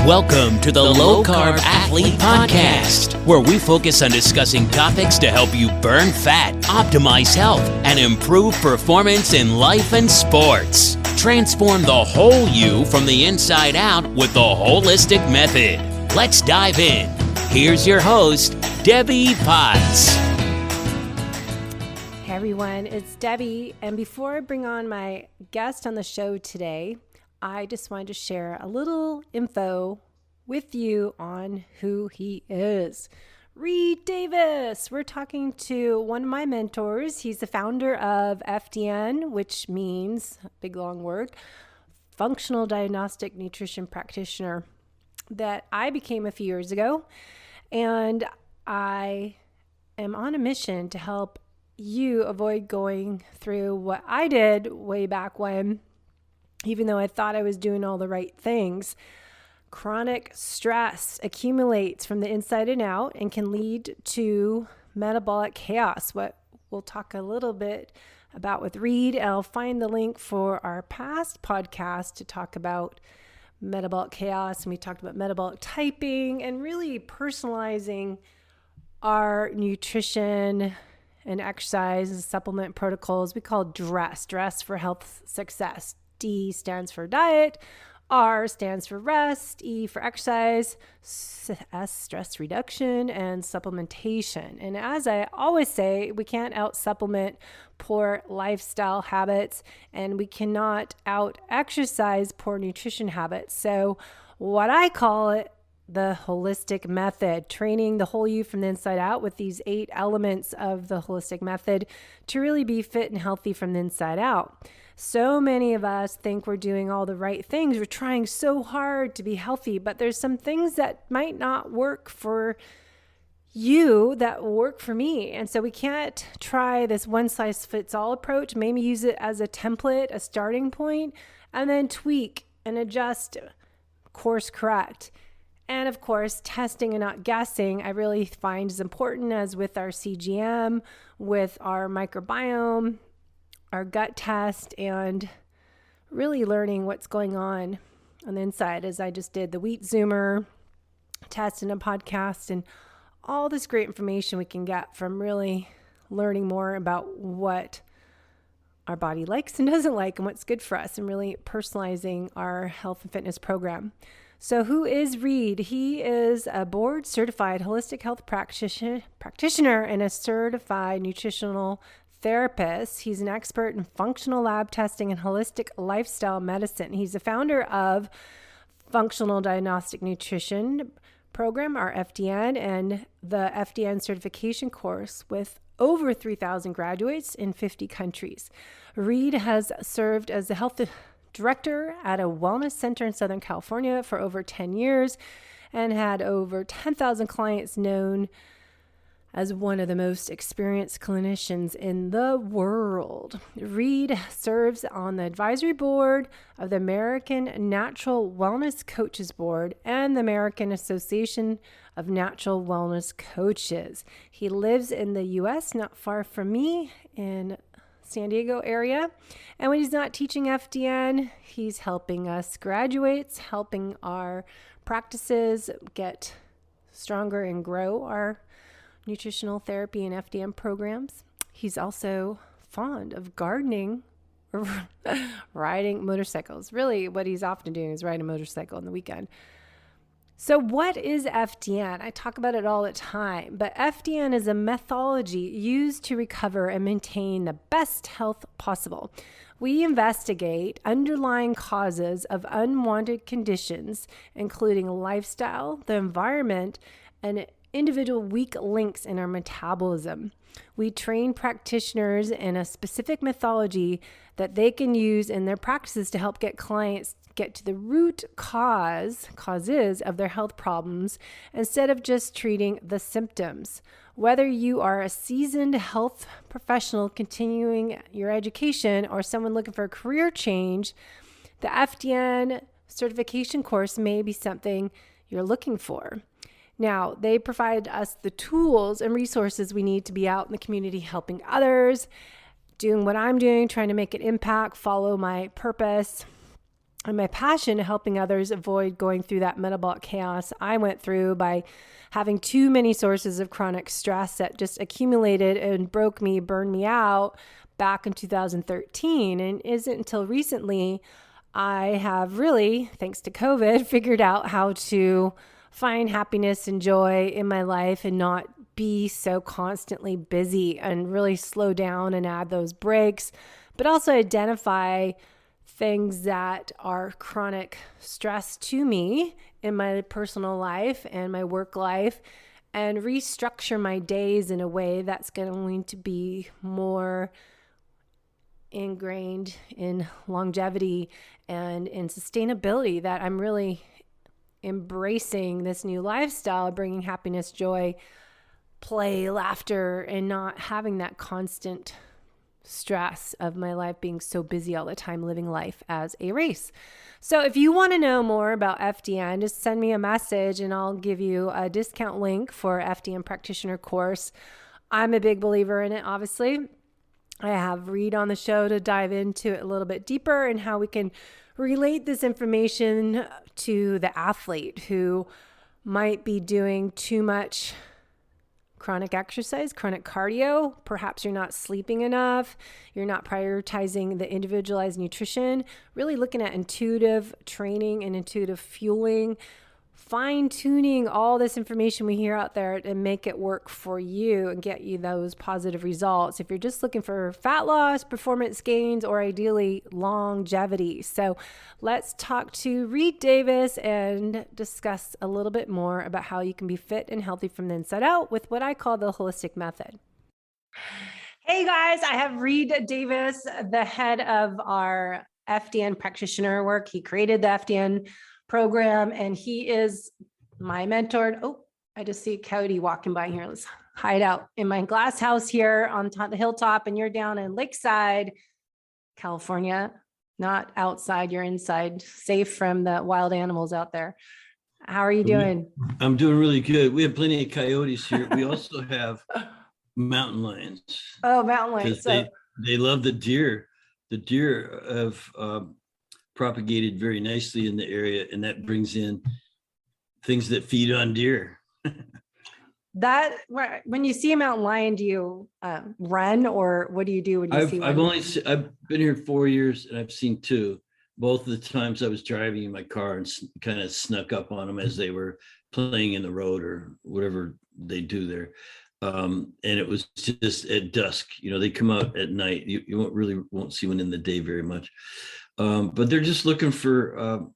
Welcome to the Low Carb Athlete Podcast, where we focus on discussing topics to help you burn fat, optimize health, and improve performance in life and sports. Transform the whole you from the inside out with the holistic method. Let's dive in. Here's your host, Debbie Potts. Hey everyone, it's Debbie, and before I bring on my guest on the show today, I just wanted to share a little info with you on who he is. Reed Davis. We're talking to one of my mentors. He's the founder of FDN, which means, big long word, Functional Diagnostic Nutrition Practitioner, that I became a few years ago. And I am on a mission to help you avoid going through what I did way back when, even though I thought I was doing all the right things. Chronic stress accumulates from the inside and out and can lead to metabolic chaos, what we'll talk a little bit about with Reed. I'll find the link for our past podcast to talk about metabolic chaos, and we talked about metabolic typing and really personalizing our nutrition and exercise and supplement protocols. We call dress for health success. D stands for diet, R stands for rest, E for exercise, S stress reduction, and supplementation. And as I always say, we can't out-supplement poor lifestyle habits, and we cannot out-exercise poor nutrition habits. So what I call it, the holistic method, training the whole you from the inside out with these 8 elements of the holistic method to really be fit and healthy from the inside out. So many of us think we're doing all the right things. We're trying so hard to be healthy, but there's some things that might not work for you that will work for me. And so we can't try this one-size-fits-all approach. Maybe use it as a template, a starting point, and then tweak and adjust, course correct. And of course, testing and not guessing, I really find is important, as with our CGM, with our microbiome, our gut test, and really learning what's going on the inside, as I just did the wheat zoomer test in a podcast, and all this great information we can get from really learning more about what our body likes and doesn't like and what's good for us, and really personalizing our health and fitness program. So who is Reed? He is a board certified holistic health practitioner and a certified nutritional therapist. He's an expert in functional lab testing and holistic lifestyle medicine. He's the founder of Functional Diagnostic Nutrition Program, our FDN, and the FDN Certification Course with over 3,000 graduates in 50 countries. Reed has served as the health director at a wellness center in Southern California for over 10 years and had over 10,000 clients, known as one of the most experienced clinicians in the world. Reed serves on the advisory board of the American Natural Wellness Coaches Board and the American Association of Natural Wellness Coaches. He lives in the U.S., not far from me, in San Diego area. And when he's not teaching FDN, he's helping us graduates, helping our practices get stronger and grow our nutritional therapy and FDN programs. He's also fond of gardening or riding motorcycles. Really, what he's often doing is riding a motorcycle on the weekend. So what is FDN? I talk about it all the time, but FDN is a methodology used to recover and maintain the best health possible. We investigate underlying causes of unwanted conditions, including lifestyle, the environment, and individual weak links in our metabolism. We train practitioners in a specific methodology that they can use in their practices to help get clients get to the root causes of their health problems instead of just treating the symptoms. Whether you are a seasoned health professional continuing your education or someone looking for a career change, the FDN certification course may be something you're looking for. Now, they provide us the tools and resources we need to be out in the community helping others, doing what I'm doing, trying to make an impact, follow my purpose, and my passion helping others avoid going through that metabolic chaos I went through by having too many sources of chronic stress that just accumulated and burned me out back in 2013. And it isn't until recently I have really, thanks to COVID, figured out how to find happiness and joy in my life and not be so constantly busy, and really slow down and add those breaks, but also identify things that are chronic stress to me in my personal life and my work life, and restructure my days in a way that's going to be more ingrained in longevity and in sustainability, that I'm really embracing this new lifestyle, bringing happiness, joy, play, laughter, and not having that constant stress of my life being so busy all the time, living life as a race. So if you want to know more about FDN, just send me a message and I'll give you a discount link for FDN Practitioner course. I'm a big believer in it, obviously. I have Reed on the show to dive into it a little bit deeper and how we can relate this information to the athlete who might be doing too much chronic exercise, chronic cardio. Perhaps you're not sleeping enough. You're not prioritizing the individualized nutrition, really looking at intuitive training and intuitive fueling, fine tuning all this information we hear out there and make it work for you and get you those positive results. If you're just looking for fat loss, performance gains, or ideally longevity. So let's talk to Reed Davis and discuss a little bit more about how you can be fit and healthy from the inside out with what I call the holistic method. Hey guys, I have Reed Davis, the head of our FDN practitioner work. He created the FDN program, and he is my mentor. Oh, I just see Cody walking by here. Let's hide out in my glass house here on the hilltop, and you're down in Lakeside, California. Not outside, you're inside, safe from the wild animals out there. How are you doing? I'm doing really good. We have plenty of coyotes here. We also have mountain lions. Oh, mountain lions. So they love the deer. The deer have propagated very nicely in the area, and that brings in things that feed on deer. That when you see a mountain lion, do you run, or what do you do when you see one? I've been here 4 years, and I've seen two. Both of the times I was driving in my car and kind of snuck up on them as they were playing in the road or whatever they do there. And it was just at dusk. You know, they come out at night. You won't see one in the day very much. But they're just looking for,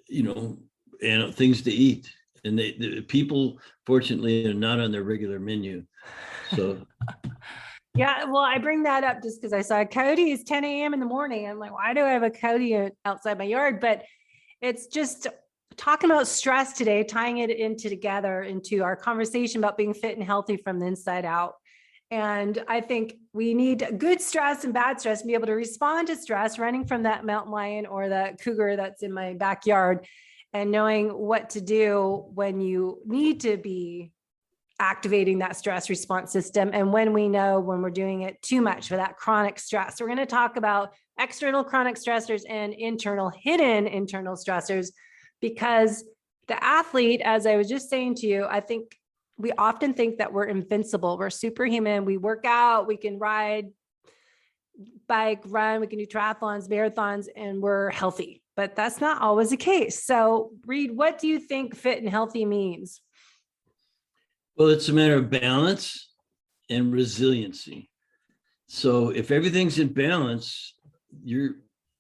things to eat. And the people, fortunately, are not on their regular menu. So. Yeah, well, I bring that up just because I saw a coyote. It's 10 a.m. in the morning. I'm like, why do I have a coyote outside my yard? But it's just talking about stress today, tying it together into our conversation about being fit and healthy from the inside out. And I think we need good stress and bad stress to be able to respond to stress, running from that mountain lion or that cougar that's in my backyard, and knowing what to do when you need to be activating that stress response system. And when we're doing it too much for that chronic stress. We're going to talk about external chronic stressors and internal hidden internal stressors, because the athlete, as I was just saying to you, I think we often think that we're invincible. We're superhuman. We work out, we can ride, bike, run, we can do triathlons, marathons, and we're healthy. But that's not always the case. So Reed, what do you think fit and healthy means? Well, it's a matter of balance and resiliency. So if everything's in balance, you're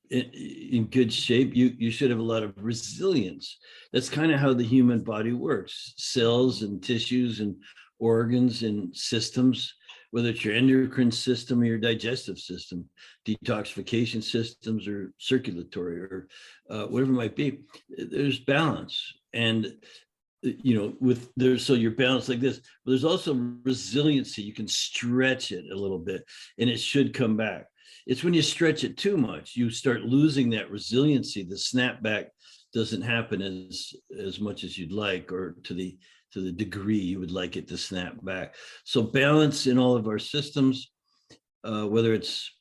in good shape. You should have a lot of resilience. That's kind of how the human body works. Cells and tissues and organs and systems, whether it's your endocrine system or your digestive system, detoxification systems or circulatory or whatever it might be, there's balance. And so you're balanced like this, but there's also resiliency. You can stretch it a little bit and it should come back. It's when you stretch it too much, you start losing that resiliency. The snapback doesn't happen as much as you'd like, or to the degree you would like it to snap back. So balance in all of our systems, whether it's,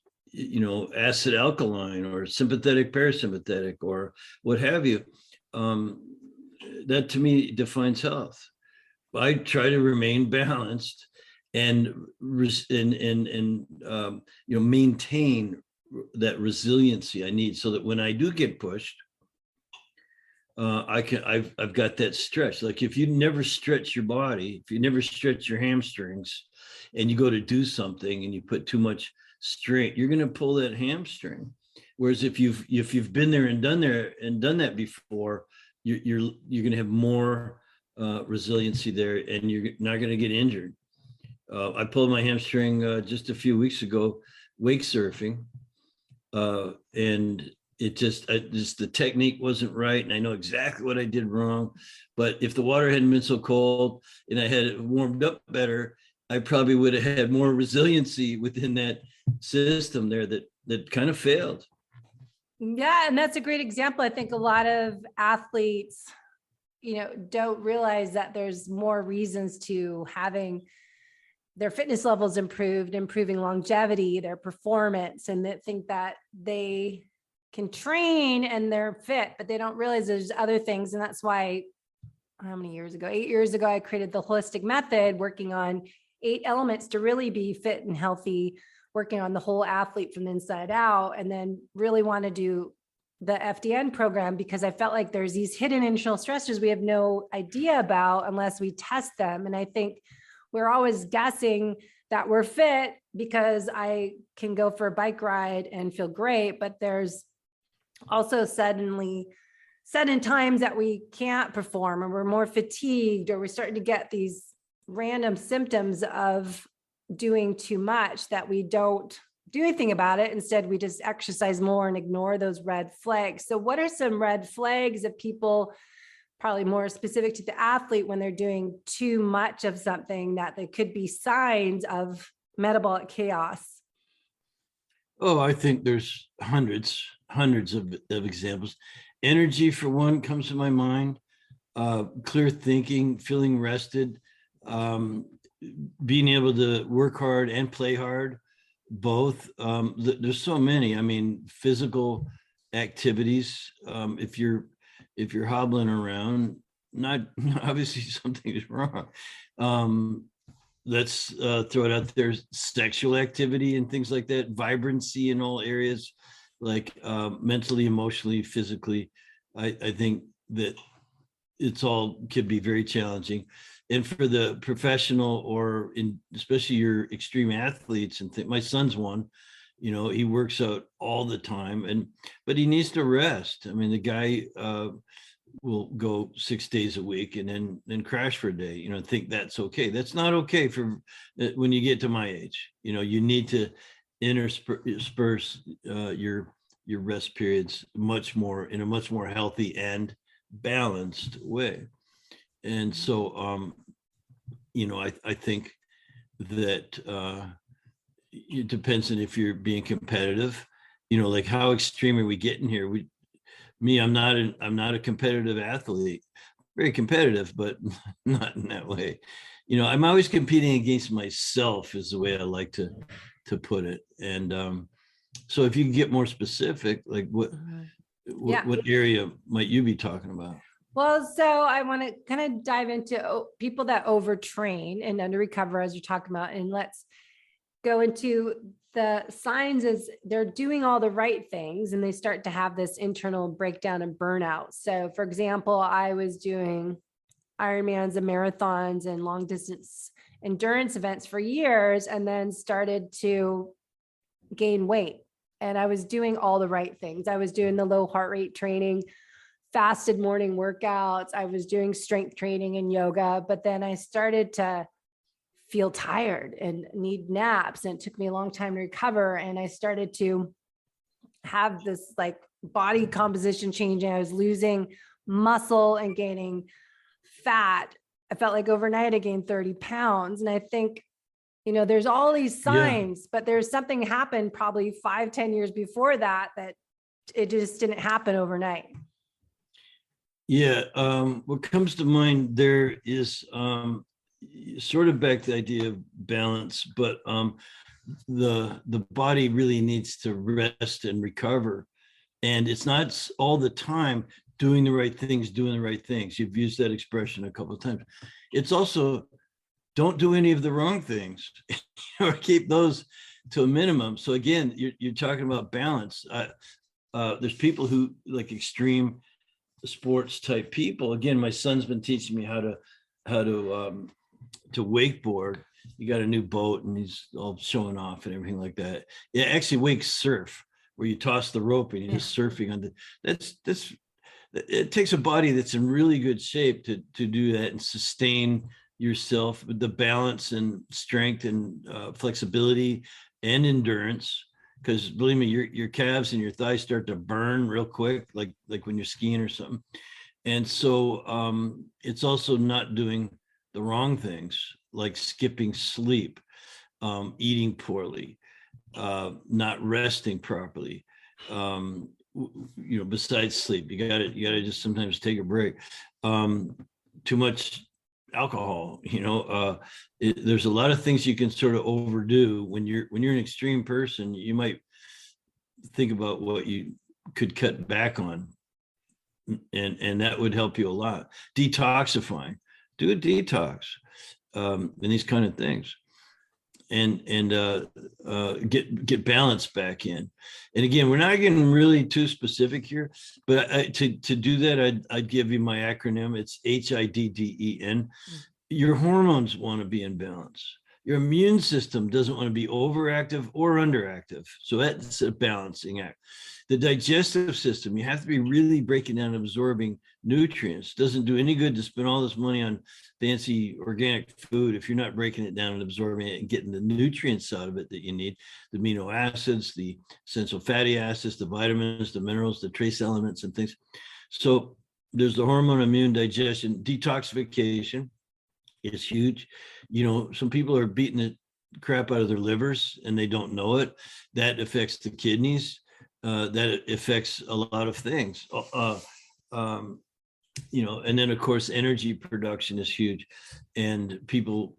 acid alkaline or sympathetic parasympathetic or what have you. That to me defines health. I try to remain balanced and maintain that resiliency I need, so that when I do get pushed, I've got that stretch. Like if you never stretch your body, if you never stretch your hamstrings, and you go to do something and you put too much strain, you're going to pull that hamstring. Whereas if you've been there and done that before, you're going to have more resiliency there, and you're not going to get injured. I pulled my hamstring just a few weeks ago, wake surfing, and it just the technique wasn't right, and I know exactly what I did wrong. But if the water hadn't been so cold and I had it warmed up better, I probably would have had more resiliency within that system there that kind of failed. Yeah, and that's a great example. I think a lot of athletes, don't realize that there's more reasons to having their fitness levels improved, improving longevity, their performance, and that think that they can train and they're fit, but they don't realize there's other things. And that's why, how many years ago? 8 years ago, I created the holistic method, working on 8 elements to really be fit and healthy, working on the whole athlete from the inside out, and then really want to do the FDN program because I felt like there's these hidden internal stressors we have no idea about unless we test them. And I think we're always guessing that we're fit because I can go for a bike ride and feel great, but there's also sudden times that we can't perform, or we're more fatigued, or we're starting to get these random symptoms of doing too much that we don't do anything about it. Instead, we just exercise more and ignore those red flags. So what are some red flags of people, probably more specific to the athlete, when they're doing too much of something, that they could be signs of metabolic chaos? Oh, I think there's hundreds of examples. Energy, for one, comes to my mind. Clear thinking, feeling rested, being able to work hard and play hard, both. There's so many. I mean, physical activities. If you're hobbling around, not obviously something is wrong. Let's throw it out there. Sexual activity and things like that. Vibrancy in all areas, like mentally, emotionally, physically. I think that it's all could be very challenging. And for the professional, or especially your extreme athletes, and my son's one, he works out all the time, but he needs to rest. I mean, the guy will go 6 days a week and then crash for a day, think that's okay. That's not okay for when you get to my age. You need to intersperse your rest periods in a much more healthy and balanced way. And so, I think that it depends on if you're being competitive, like how extreme are we getting here? I'm not a competitive athlete, very competitive, but not in that way. I'm always competing against myself is the way I like to put it. And so if you can get more specific, like what area might you be talking about? Well, so I want to kind of dive into people that overtrain and under recover, as you're talking about, and let's go into the signs as they're doing all the right things and they start to have this internal breakdown and burnout. So for example, I was doing Ironmans and marathons and long distance endurance events for years, and then started to gain weight. And I was doing all the right things. I was doing the low heart rate training, fasted morning workouts. I was doing strength training and yoga, but then I started to feel tired and need naps. And it took me a long time to recover. And I started to have this like body composition changing. I was losing muscle and gaining fat. I felt like overnight I gained 30 pounds. And I think, there's all these signs, but there's something happened probably 5-10 years before that it just didn't happen overnight. Yeah. What comes to mind there is, sort of back to the idea of balance, but the body really needs to rest and recover. And it's not all the time doing the right things. You've used that expression a couple of times. It's also don't do any of the wrong things or keep those to a minimum. So again, you're talking about balance. There's people who like extreme sports type people. Again, my son's been teaching me how to wakeboard. He got a new boat and he's all showing off and everything like that. Yeah, actually wake surf, where you toss the rope and you're just surfing on that's it takes a body that's in really good shape to do that and sustain yourself with the balance and strength and flexibility and endurance. Because believe me, your calves and your thighs start to burn real quick, like when you're skiing or something. And so it's also not doing the wrong things, like skipping sleep, eating poorly, not resting properly. Besides sleep, you gotta just sometimes take a break. Too much alcohol, there's a lot of things you can sort of overdo. When you're an extreme person, you might think about what you could cut back on, and that would help you a lot. Detoxifying, do a detox, and these kind of things, and get balance back in. And again, we're not getting really too specific here, but to do that, I'd give you my acronym. It's HIDDEN. Your hormones want to be in balance. Your immune system doesn't want to be overactive or underactive. So that's a balancing act. The digestive system, you have to be really breaking down and absorbing nutrients. Doesn't do any good to spend all this money on fancy organic food if you're not breaking it down and absorbing it and getting the nutrients out of it that you need, the amino acids, the essential fatty acids, the vitamins, the minerals, the trace elements and things. So there's the hormone, immune, digestion. Detoxification is huge. Some people are beating the crap out of their livers and they don't know it. That affects the kidneys. That affects a lot of things. And then of course, energy production is huge. And people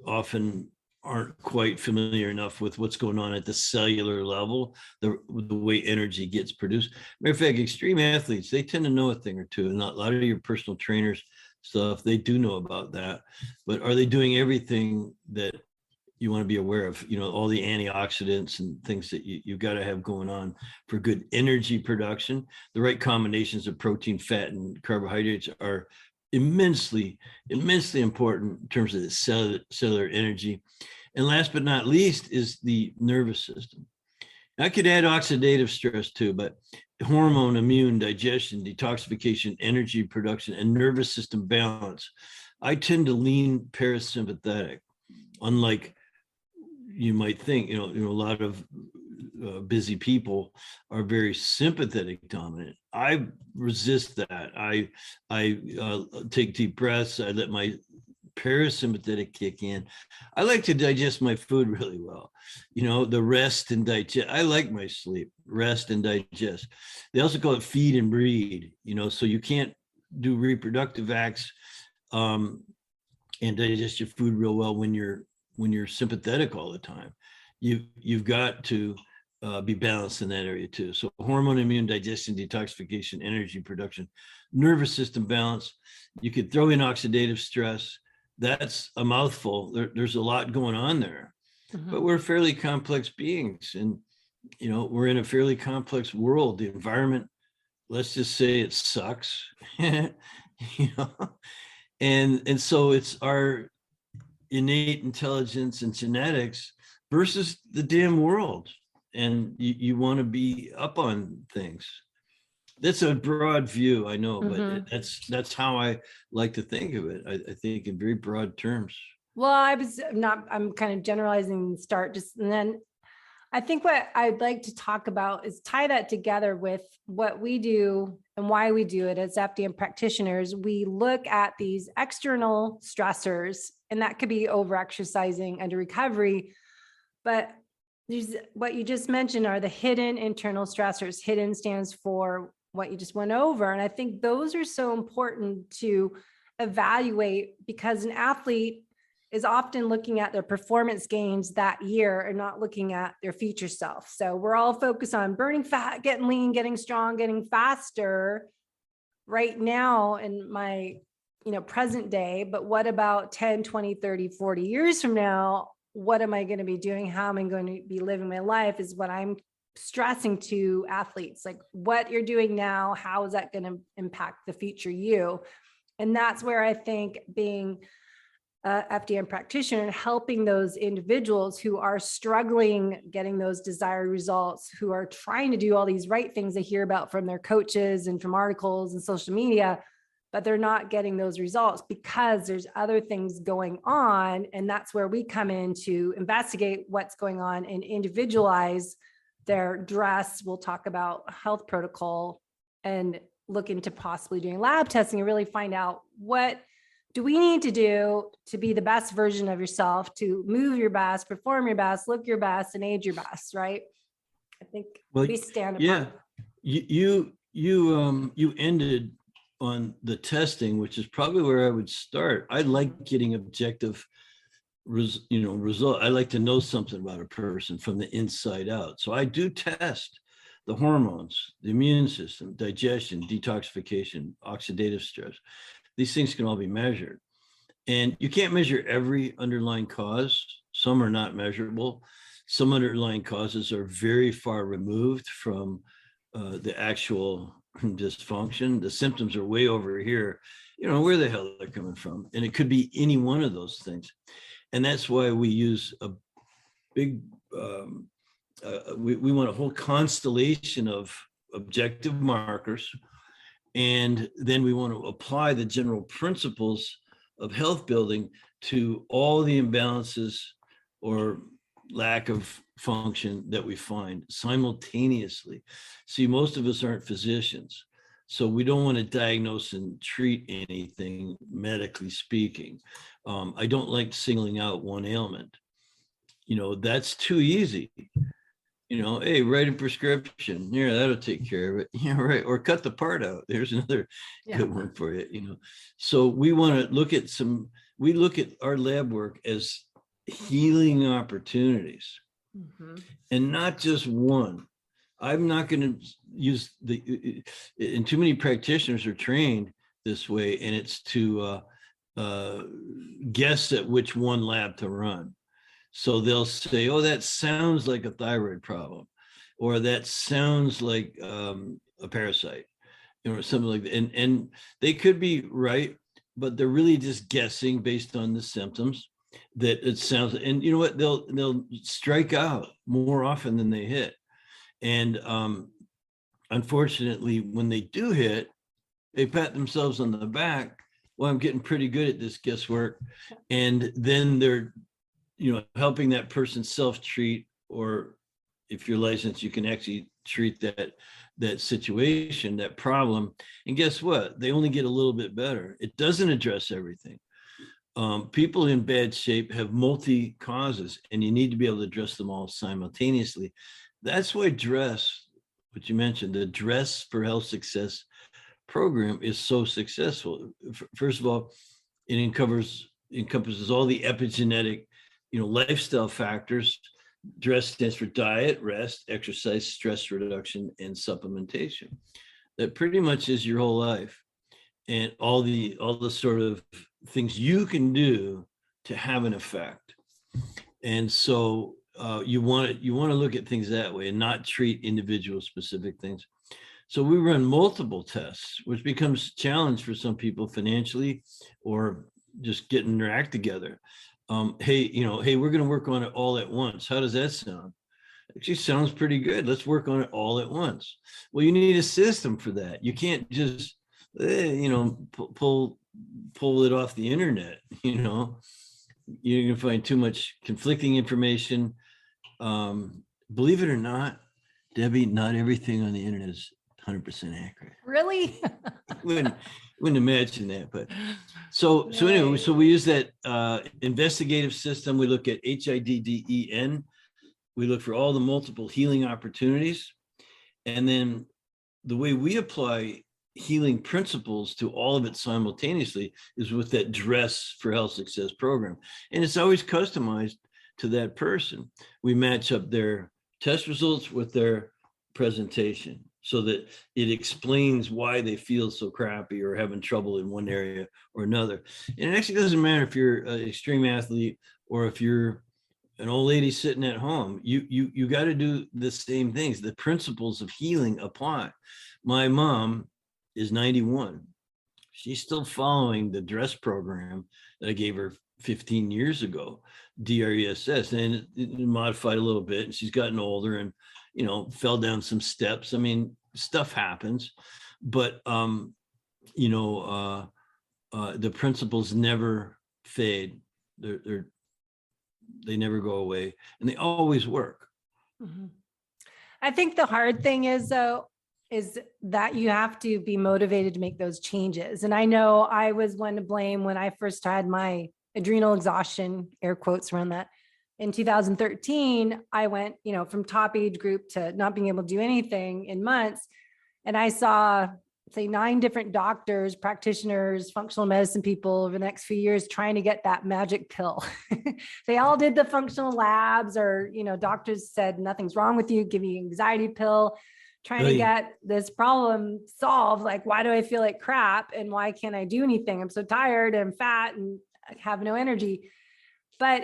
often aren't quite familiar enough with what's going on at the cellular level, the way energy gets produced. Matter of fact, extreme athletes, they tend to know a thing or two. And a lot of your personal trainers stuff, they do know about that. But are they doing everything that you want to be aware of? All the antioxidants and things that you've got to have going on for good energy production. The right combinations of protein, fat, and carbohydrates are immensely important in terms of the cellular energy. And last but not least is the nervous system. I could add oxidative stress too, but hormone, immune, digestion, detoxification, energy production, and nervous system balance. I tend to lean parasympathetic, unlike you might think. A lot of busy people are very sympathetic dominant. I resist that. I take deep breaths. I let my parasympathetic kick in. I like to digest my food really well. The rest and digest. I like my sleep, rest and digest. They also call it feed and breed, so you can't do reproductive acts and digest your food real well when you're sympathetic all the time. You've got to be balanced in that area too. So hormone, immune, digestion, detoxification, energy production, nervous system balance. You could throw in oxidative stress. That's a mouthful. There's a lot going on there, but we're fairly complex beings, and we're in a fairly complex world. The environment, let's just say it sucks, and so it's our innate intelligence and genetics versus the damn world, and you want to be up on things. That's a broad view, I know, but that's how I like to think of it. I think in very broad terms. Well, I'm kind of generalizing and then I think what I'd like to talk about is tie that together with what we do and why we do it as FDN practitioners. We look at these external stressors, and that could be over-exercising, under recovery, but what you just mentioned are the hidden internal stressors. Hidden stands for what you just went over. And I think those are so important to evaluate, because an athlete is often looking at their performance gains that year and not looking at their future self. So we're all focused on burning fat, getting lean, getting strong, getting faster right now in my, present day. But what about 10, 20, 30, 40 years from now? What am I going to be doing? How am I going to be living my life is what I'm stressing to athletes. Like, what you're doing now, how is that going to impact the future you? And that's where I think being a FDN practitioner and helping those individuals who are struggling getting those desired results, who are trying to do all these right things they hear about from their coaches and from articles and social media, but they're not getting those results because there's other things going on. And that's where we come in to investigate what's going on and individualize their dress. We'll talk about health protocol and look into possibly doing lab testing and really find out what do we need to do to be the best version of yourself, to move your best, perform your best, look your best, and age your best, right? I think we stand apart. Yeah, you ended on the testing, which is probably where I would start. I like getting objective result. I like to know something about a person from the inside out. So I do test the hormones, the immune system, digestion, detoxification, oxidative stress. These things can all be measured. And you can't measure every underlying cause. Some are not measurable. Some underlying causes are very far removed from the actual dysfunction. The symptoms are way over here. Where the hell they're coming from. And it could be any one of those things. And that's why we use a big, we want a whole constellation of objective markers. And then we want to apply the general principles of health building to all the imbalances or lack of function that we find simultaneously. See, most of us aren't physicians, so we don't want to diagnose and treat anything medically speaking. I don't like singling out one ailment. That's too easy. Hey, write a prescription. Yeah, that'll take care of it. Yeah, right. Or cut the part out. There's another good one for you. So we want to look at our lab work as healing opportunities, and not just one. I'm not going to use and too many practitioners are trained this way, and it's to guess at which one lab to run. So they'll say, oh, that sounds like a thyroid problem, or that sounds like a parasite, or something like that. And they could be right, but they're really just guessing based on the symptoms that it sounds. And you know what? They'll strike out more often than they hit. And unfortunately, when they do hit, they pat themselves on the back. Well, I'm getting pretty good at this guesswork. And then they're helping that person self-treat, or if you're licensed, you can actually treat that situation, that problem. And guess what? They only get a little bit better. It doesn't address everything. People in bad shape have multi causes, and you need to be able to address them all simultaneously. That's why DRESS, what you mentioned, the Dress for Health Success program is so successful. First of all, it encompasses all the epigenetic lifestyle factors. DRESS stands for diet, rest, exercise, stress reduction, and supplementation. That pretty much is your whole life, and all the sort of things you can do to have an effect. And so you want to look at things that way and not treat individual specific things. So we run multiple tests, which becomes a challenge for some people financially, or just getting their act together. Hey, we're going to work on it all at once. How does that sound? Actually sounds pretty good. Let's work on it all at once. Well, you need a system for that. You can't just, pull it off the internet. You're going to find too much conflicting information. Believe it or not, Debbie, not everything on the internet is 100% accurate. Really? wouldn't imagine that, but so anyway, so we use that investigative system. We look at HIDDEN. We look for all the multiple healing opportunities, and then the way we apply healing principles to all of it simultaneously is with that Dress for Health Success program. And it's always customized to that person. We match up their test results with their presentation so that it explains why they feel so crappy or having trouble in one area or another. And it actually doesn't matter if you're an extreme athlete or if you're an old lady sitting at home. You got to do the same things. The principles of healing apply. My mom is 91. She's still following the DRESS program that I gave her 15 years ago, DRESS, and it modified a little bit. And she's gotten older and, fell down some steps. I mean, stuff happens, but, the principles never fade. They never go away, and they always work. Mm-hmm. I think the hard thing is, though, is that you have to be motivated to make those changes. And I know I was one to blame when I first had my adrenal exhaustion, air quotes around that. In 2013, I went, from top age group to not being able to do anything in months. And I saw, say, 9 different doctors, practitioners, functional medicine people over the next few years trying to get that magic pill. They all did the functional labs, or, doctors said, nothing's wrong with you, give you an anxiety pill, trying to get this problem solved. Like, why do I feel like crap? And why can't I do anything? I'm so tired and fat and I have no energy. But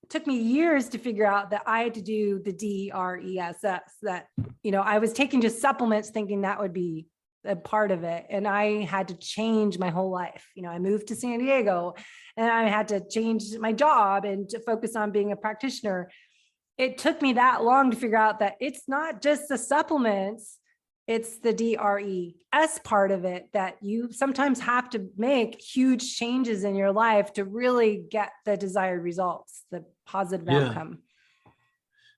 took me years to figure out that I had to do the DRESS, that, I was taking just supplements thinking that would be a part of it. And I had to change my whole life. I moved to San Diego and I had to change my job and to focus on being a practitioner. It took me that long to figure out that it's not just the supplements, it's the DRES part of it, that you sometimes have to make huge changes in your life to really get the desired results, the positive outcome.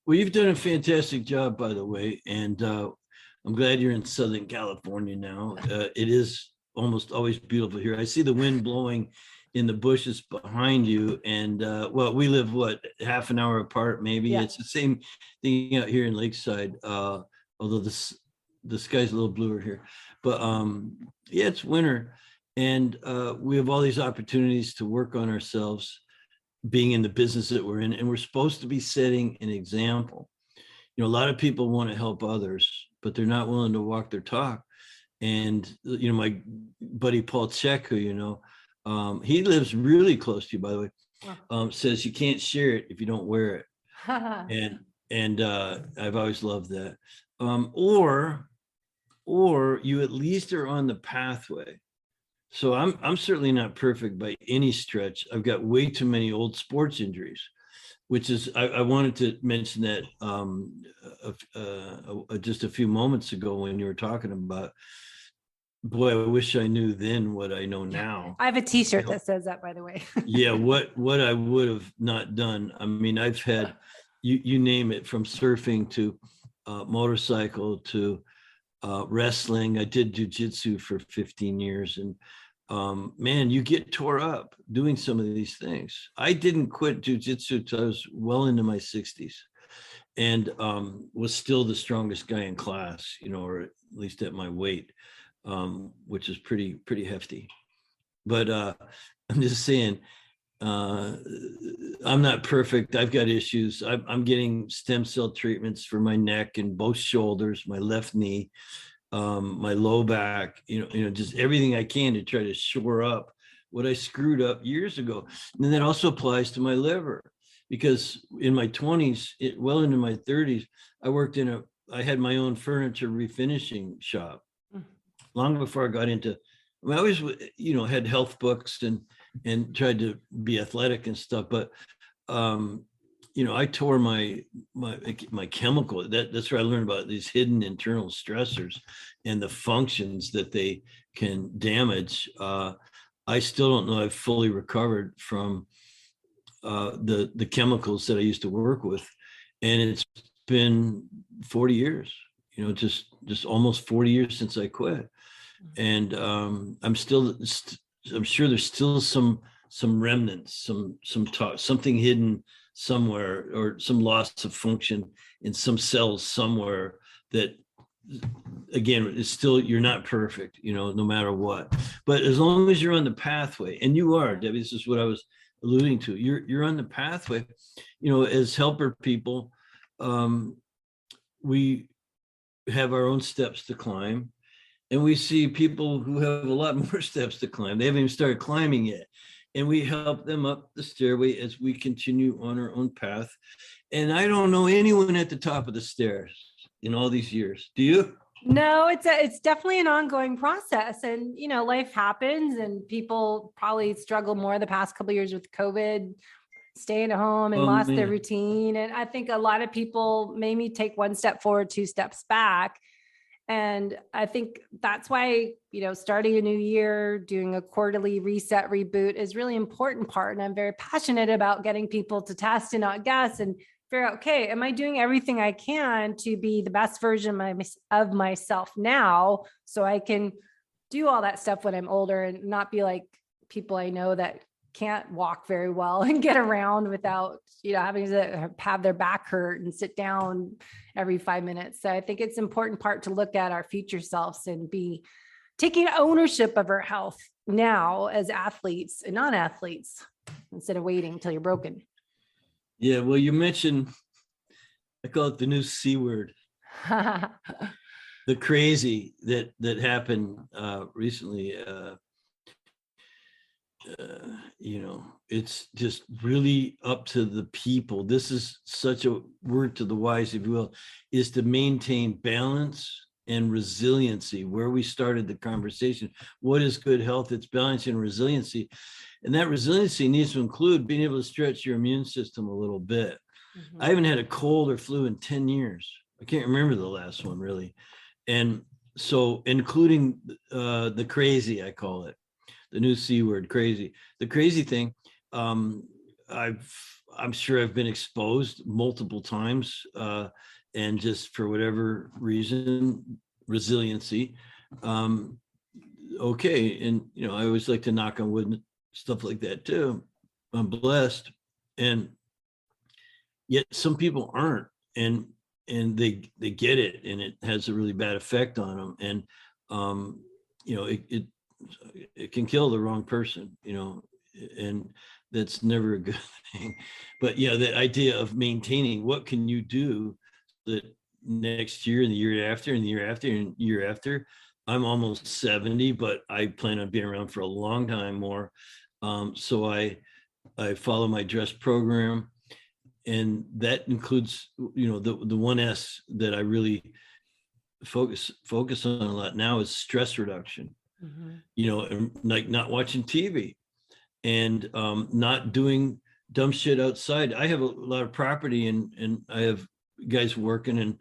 Well, you've done a fantastic job, by the way. And I'm glad you're in Southern California now. It is almost always beautiful here. I see the wind blowing in the bushes behind you. And we live, half an hour apart, maybe. Yeah. It's the same thing out here in Lakeside, although the sky's a little bluer here. But it's winter. And we have all these opportunities to work on ourselves, being in the business that we're in. And we're supposed to be setting an example. A lot of people want to help others, but they're not willing to walk their talk. And, my buddy Paul Check, who, he lives really close to you, by the way, says you can't share it if you don't wear it. and I've always loved that. Or you at least are on the pathway. So I'm certainly not perfect by any stretch. I've got way too many old sports injuries, which is, I wanted to mention that just a few moments ago when you were talking about, boy, I wish I knew then what I know now. I have a t-shirt that says that, by the way. Yeah, what I would have not done. I mean, I've had, you name it, from surfing to motorcycle to wrestling. I did jujitsu for 15 years. And man, you get tore up doing some of these things. I didn't quit jujitsu till I was well into my 60s, and was still the strongest guy in class, or at least at my weight, which is pretty hefty. But I'm just saying, I'm not perfect. I've got issues. I'm getting stem cell treatments for my neck and both shoulders, my left knee, my low back, just everything I can to try to shore up what I screwed up years ago. And that also applies to my liver, because in my 20s, well into my 30s, I had my own furniture refinishing shop. Long before I got into, I always, had health books and tried to be athletic and stuff, but I tore my chemical. That's where I learned about these hidden internal stressors and the functions that they can damage. I still don't know I've fully recovered from the chemicals that I used to work with, and it's been 40 years. Just almost 40 years since I quit, and I'm sure there's still some remnants, something hidden somewhere, or some loss of function in some cells somewhere that again, it's still, you're not perfect, no matter what. But as long as you're on the pathway, and you are, Debbie, this is what I was alluding to. You're on the pathway, as helper people, we have our own steps to climb. And we see people who have a lot more steps to climb. They haven't even started climbing yet. And we help them up the stairway as we continue on our own path. And I don't know anyone at the top of the stairs in all these years. Do you? No, it's definitely an ongoing process, and life happens, and people probably struggle more the past couple of years with COVID, staying at home, and lost their routine. And I think a lot of people maybe take one step forward, two steps back. And I think that's why, starting a new year, doing a quarterly reset reboot is really important part. And I'm very passionate about getting people to test and not guess and figure out, okay, am I doing everything I can to be the best version of myself now, so I can do all that stuff when I'm older and not be like people I know that can't walk very well and get around without, having to have their back hurt and sit down every 5 minutes. So I think it's an important part to look at our future selves and be taking ownership of our health now as athletes and non-athletes, instead of waiting until you're broken. Yeah, well, you mentioned, I call it the new C word, the crazy that happened recently. It's just really up to the people. This is such a word to the wise, if you will, is to maintain balance and resiliency, where we started the conversation. What is good health? It's balance and resiliency. And that resiliency needs to include being able to stretch your immune system a little bit. Mm-hmm. I haven't had a cold or flu in 10 years. I can't remember the last one, really. And so including the crazy, I call it, the new C word, crazy. The crazy thing, I'm sure I've been exposed multiple times, and just for whatever reason, resiliency. Okay, and I always like to knock on wood, stuff like that too. I'm blessed, and yet some people aren't, and they get it, and it has a really bad effect on them, and it can kill the wrong person, and that's never a good thing. But yeah, that idea of maintaining, what can you do that next year and the year after and the year after and year after. I'm almost 70, but I plan on being around for a long time more. So I follow my dress program, and that includes, the one S that I really focus on a lot now is stress reduction. Mm-hmm. And like not watching TV and not doing dumb shit outside. I have a lot of property, and I have guys working, and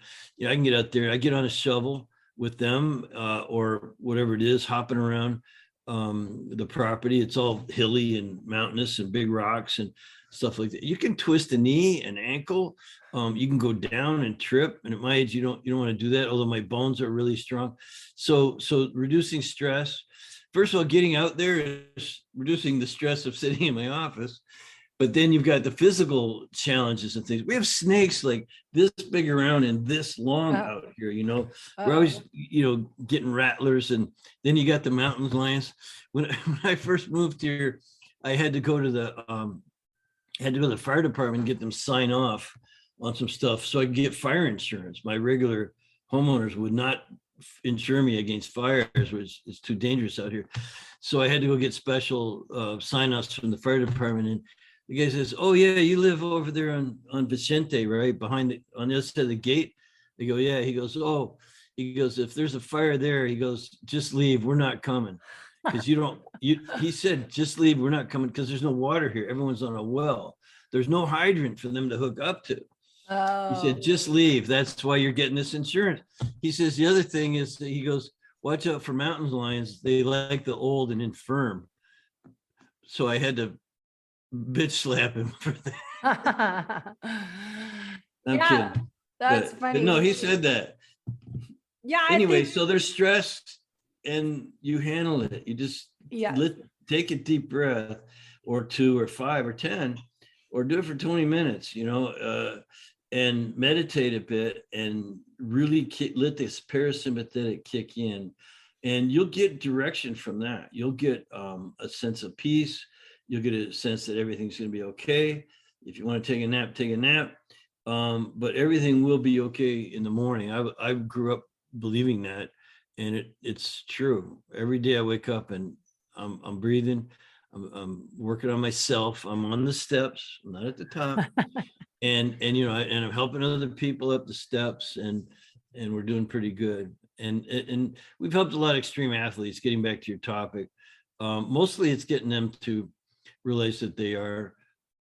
I can get out there. I get on a shovel with them or whatever it is, hopping around the property. It's all hilly and mountainous and big rocks and stuff like that. You can twist a knee, an ankle. You can go down and trip. And at my age, you don't want to do that. Although my bones are really strong. So reducing stress. First of all, getting out there is reducing the stress of sitting in my office. But then you've got the physical challenges and things. We have snakes like this big around and this long out here, We're always, getting rattlers. And then you got the mountain lions. When I first moved here, I had to go to the fire department and get them sign off on some stuff so I could get fire insurance. My regular homeowners would not insure me against fires, which is too dangerous out here. So I had to go get special sign-offs from the fire department. And the guy says, "Oh yeah, you live over there on Vicente, right? On the other side of the gate." They go, "Yeah." He goes, "Oh," he goes, "if there's a fire there," he goes, "just leave. We're not coming." Because he said, "Just leave. We're not coming because there's no water here. Everyone's on a well. There's no hydrant for them to hook up to." Oh. He said, "Just leave. That's why you're getting this insurance." He says, the other thing is, he goes, "Watch out for mountain lions. They like the old and infirm." So I had to bitch slap him for that. I'm kidding. That's funny. But no, he said that. Yeah. Anyway, so there's stress, and you handle it. You just take a deep breath, or 2 or 5 or 10, or do it for 20 minutes, and meditate a bit and really let this parasympathetic kick in, and you'll get direction from that. You'll get a sense of peace. You'll get a sense that everything's going to be okay. If you want to take a nap, take a nap. But everything will be okay in the morning. I grew up believing that, and it's true. Every day I wake up and I'm breathing. I'm working on myself. I'm on the steps. I'm not at the top. and I'm helping other people up the steps, and we're doing pretty good. And we've helped a lot of extreme athletes. Getting back to your topic, mostly it's getting them to realize that they are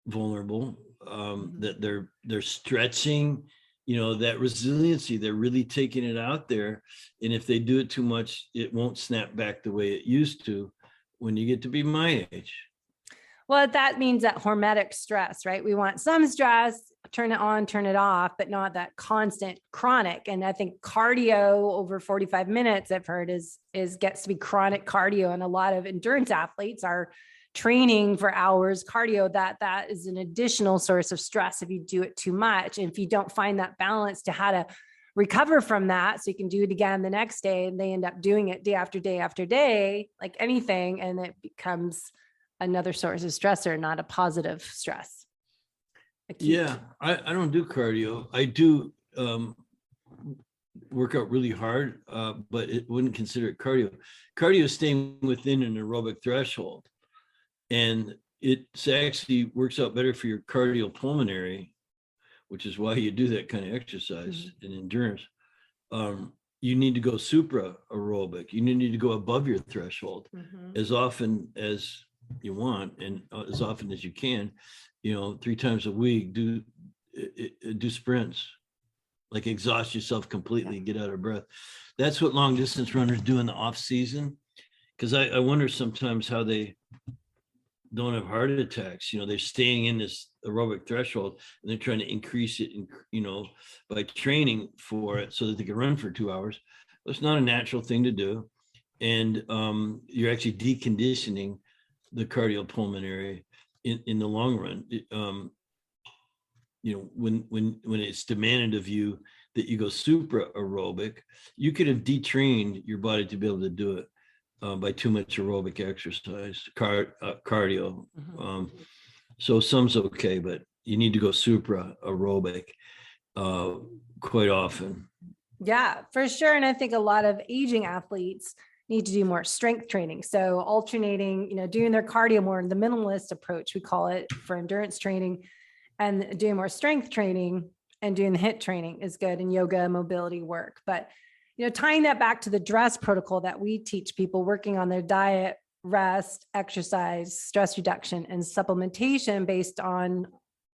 vulnerable, that they're stretching, that resiliency. They're really taking it out there, and if they do it too much, it won't snap back the way it used to when you get to be my age. Well, that means that hormetic stress, right? We want some stress, turn it on, turn it off, but not that constant chronic. And I think cardio over 45 minutes, I've heard gets to be chronic cardio. And a lot of endurance athletes are training for hours cardio. That is an additional source of stress if you do it too much. And if you don't find that balance to how to recover from that, so you can do it again the next day, and they end up doing it day after day after day, like anything, and it becomes another source of stressor, not a positive stress. Yeah, I don't do cardio. I do work out really hard, but it wouldn't consider it cardio. Cardio is staying within an aerobic threshold, and it actually works out better for your cardiopulmonary, which is why you do that kind of exercise in endurance. You need to go supra aerobic. You need to go above your threshold as often as you want, and as often as you can. 3 times a week, do sprints, like exhaust yourself completely, get out of breath. That's what long distance runners do in the off season. Because I wonder sometimes how they don't have heart attacks. They're staying in this aerobic threshold, and they're trying to increase it, by training for it so that they can run for 2 hours. Well, it's not a natural thing to do. And you're actually deconditioning the cardiopulmonary in the long run. When it's demanded of you that you go supra aerobic, you could have detrained your body to be able to do it by too much aerobic exercise, cardio. So some's okay, but you need to go supra aerobic quite often. Yeah, for sure. And I think a lot of aging athletes need to do more strength training. So alternating, doing their cardio more in the minimalist approach, we call it, for endurance training, and doing more strength training and doing the HIIT training is good, and yoga, mobility work. But, tying that back to the DRESS protocol that we teach people, working on their diet, rest, exercise, stress reduction, and supplementation based on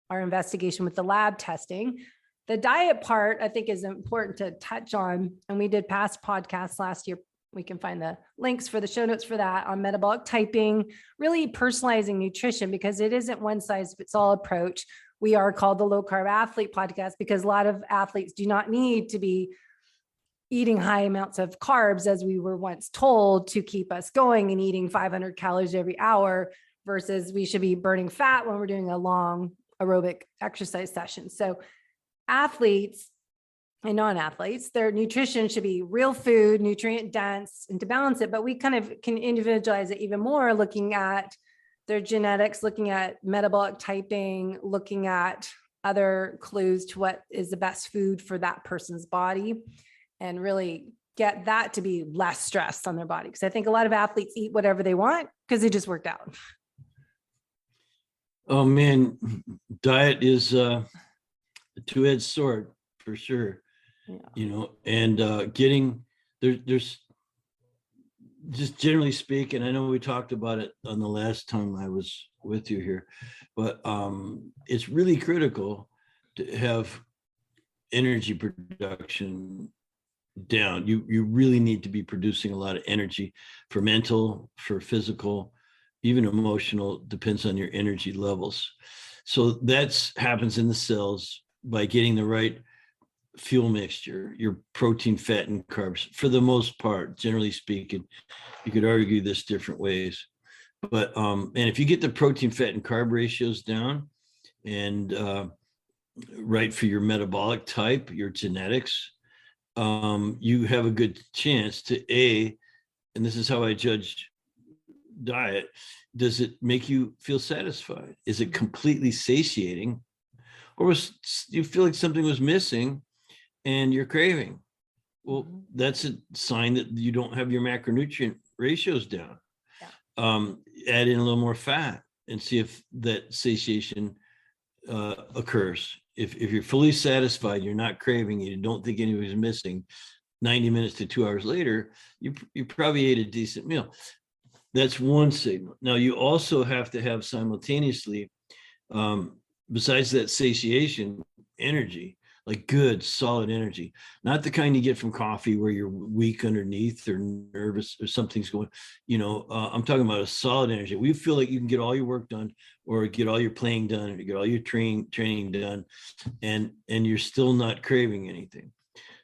our investigation with the lab testing. The diet part, I think, is important to touch on. And we did past podcasts last year. We can find the links for the show notes for that on metabolic typing, really personalizing nutrition, because it isn't one size fits all approach. We are called the Low Carb Athlete Podcast because a lot of athletes do not need to be eating high amounts of carbs, as we were once told, to keep us going, and eating 500 calories every hour, versus we should be burning fat when we're doing a long aerobic exercise session. So athletes and non-athletes, their nutrition should be real food, nutrient dense, and to balance it. But we kind of can individualize it even more, looking at their genetics, looking at metabolic typing, looking at other clues to what is the best food for that person's body, and really get that to be less stress on their body. Because I think a lot of athletes eat whatever they want because they just worked out. Oh man, diet is a two-edged sword for sure. Yeah. And getting there's just generally speaking, I know we talked about it on the last time I was with you here, but it's really critical to have energy production down. You really need to be producing a lot of energy for mental, for physical, even emotional, depends on your energy levels. So that's happens in the cells by getting the right fuel mixture, your protein, fat, and carbs, for the most part. Generally speaking, you could argue this different ways, but and if you get the protein, fat, and carb ratios down, and right for your metabolic type, your genetics, you have a good chance to and this is how I judge diet, does it make you feel satisfied? Is it completely satiating? Or you feel like something was missing and you're craving? Well, that's a sign that you don't have your macronutrient ratios down. Yeah. Add in a little more fat and see if that satiation occurs. If you're fully satisfied, you're not craving, you don't think anybody's missing, 90 minutes to 2 hours later, you probably ate a decent meal. That's one signal. Now, you also have to have simultaneously, besides that satiation, energy, like good, solid energy, not the kind you get from coffee where you're weak underneath or nervous or something's going, I'm talking about a solid energy. We feel like you can get all your work done or get all your playing done or get all your training done and you're still not craving anything.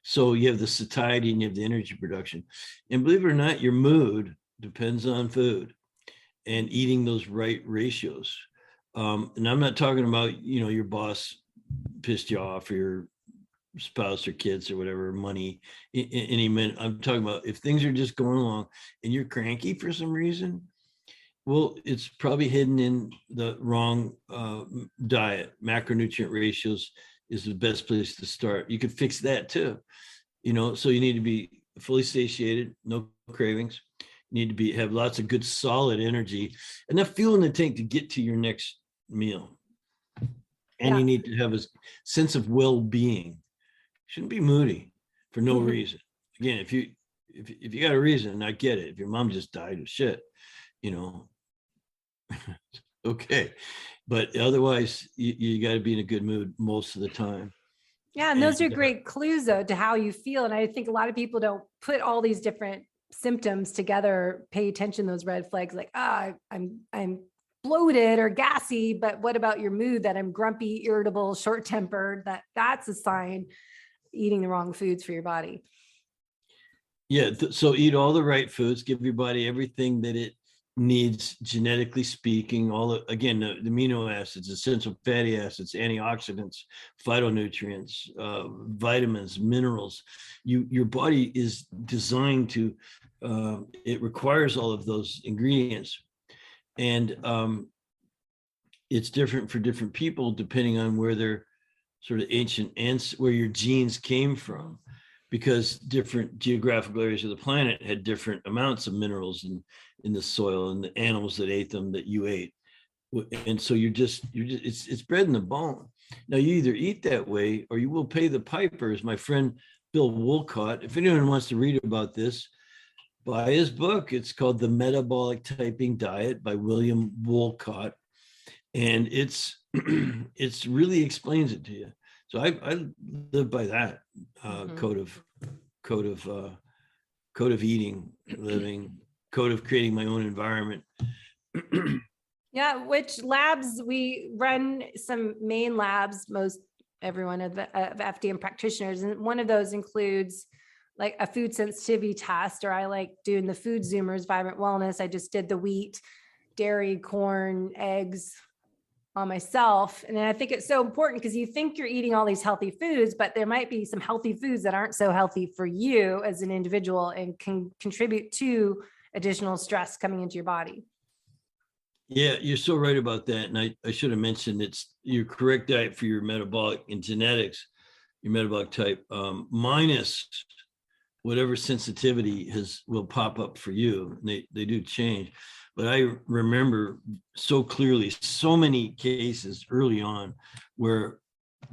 So you have the satiety and you have the energy production. And believe it or not, your mood depends on food and eating those right ratios. And I'm not talking about, your boss pissed you off or your spouse or kids or whatever, money, any minute. I'm talking about if things are just going along and you're cranky for some reason, well, it's probably hidden in the wrong diet. Macronutrient ratios is the best place to start. You could fix that too. So you need to be fully satiated, no cravings. You need to have lots of good, solid energy, enough fuel in the tank to get to your next meal. And you need to have a sense of well-being. Shouldn't be moody for no reason. Again, if you got a reason, I get it. If your mom just died of shit, okay. But otherwise, you got to be in a good mood most of the time. Yeah, and those are great clues, though, to how you feel. And I think a lot of people don't put all these different symptoms together, pay attention to those red flags, like, I'm bloated or gassy, but what about your mood, that I'm grumpy, irritable, short-tempered? That's a sign eating the wrong foods for your body. Yeah, so eat all the right foods, give your body everything that it needs, genetically speaking, the amino acids, essential fatty acids, antioxidants, phytonutrients, vitamins, minerals. Your body is designed to, it requires all of those ingredients. And it's different for different people depending on where their sort of ancient where your genes came from, because different geographical areas of the planet had different amounts of minerals in the soil and the animals that ate them that you ate. And so it's bred in the bone. Now you either eat that way or you will pay the piper, as my friend Bill Wolcott, if anyone wants to read about this, buy his book. It's called The Metabolic Typing Diet by William Wolcott. And it's really explains it to you. So I live by that code of eating, living, code of creating my own environment. Yeah, which labs we run, some main labs, most everyone of FDN practitioners, and one of those includes like a food sensitivity test, or I like doing the food zoomers, vibrant wellness. I just did the wheat, dairy, corn, eggs on myself. And I think it's so important because you think you're eating all these healthy foods, but there might be some healthy foods that aren't so healthy for you as an individual and can contribute to additional stress coming into your body. Yeah, you're so right about that. And I should have mentioned it's your correct diet for your metabolic and genetics, your metabolic type, minus whatever sensitivity will pop up for you. And they do change. But I remember so clearly so many cases early on where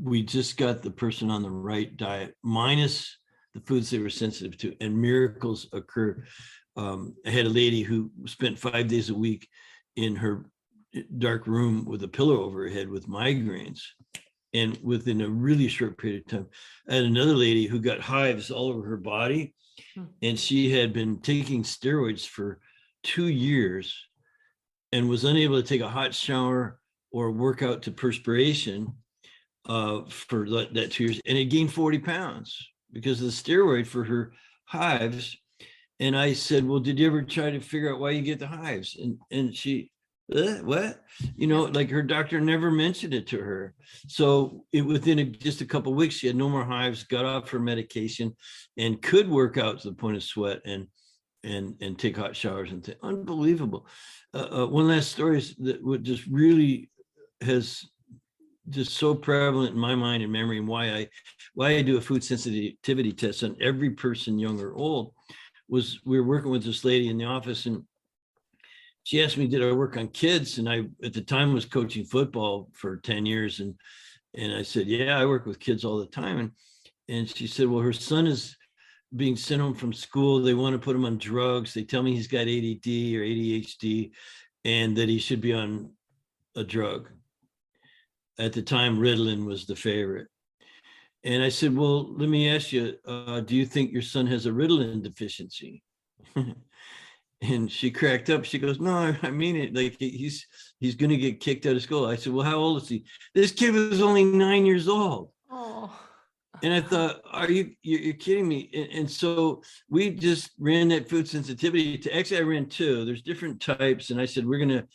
we just got the person on the right diet, minus the foods they were sensitive to, and miracles occur. I had a lady who spent 5 days a week in her dark room with a pillow over her head with migraines. And within a really short period of time, I had another lady who got hives all over her body. And she had been taking steroids for 2 years and was unable to take a hot shower or work out to perspiration for that 2 years. And it gained 40 pounds because of the steroid for her hives. And I said, well, did you ever try to figure out why you get the hives? And she What? Like her doctor never mentioned it to her. So within just a couple of weeks, she had no more hives, got off her medication, and could work out to the point of sweat and take hot showers and unbelievable. One last story is that what just really has just so prevalent in my mind and memory, and why I do a food sensitivity test on every person, young or old, was we were working with this lady in the office, and she asked me, did I work on kids? And I, at the time, was coaching football for 10 years. And I said, yeah, I work with kids all the time. And she said, well, her son is being sent home from school. They want to put him on drugs. They tell me he's got ADD or ADHD and that he should be on a drug. At the time, Ritalin was the favorite. And I said, well, let me ask you, do you think your son has a Ritalin deficiency? And she cracked up. She goes, no, I mean it. Like he's going to get kicked out of school. I said, well, how old is he? This kid was only 9 years old. Oh. And I thought, you're kidding me? And so we just ran that food sensitivity to, actually I ran two. There's different types. And I said, we're going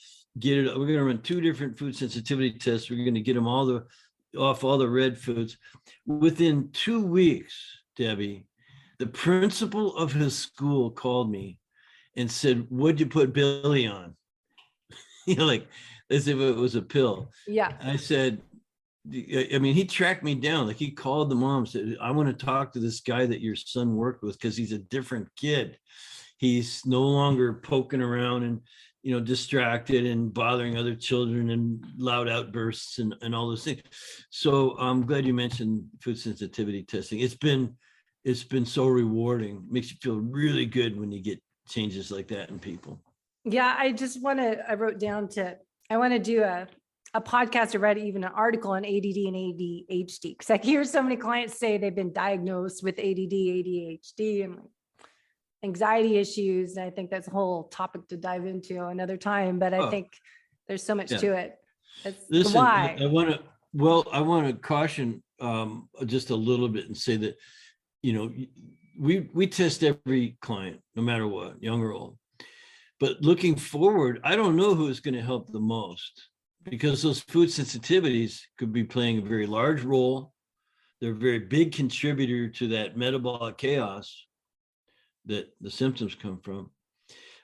to run two different food sensitivity tests. We're going to get them off all the red foods. Within 2 weeks, Debbie, the principal of his school called me and said, what'd you put Billy on? Like as if it was a pill. Yeah. I said, I mean, he tracked me down. Like he called the mom, said, I want to talk to this guy that your son worked with because he's a different kid. He's no longer poking around and, distracted and bothering other children and loud outbursts and all those things. So I'm glad you mentioned food sensitivity testing. It's been so rewarding. It makes you feel really good when you get changes like that in people. Yeah, I wrote down I want to do a podcast or read even an article on ADD and ADHD, because I hear so many clients say they've been diagnosed with ADD, ADHD, and anxiety issues. And I think that's a whole topic to dive into another time, but I think there's so much to it. Listen, why. I want to caution just a little bit and say that, we test every client, no matter what, young or old. But looking forward, I don't know who is going to help the most, because those food sensitivities could be playing a very large role. They're a very big contributor to that metabolic chaos that the symptoms come from,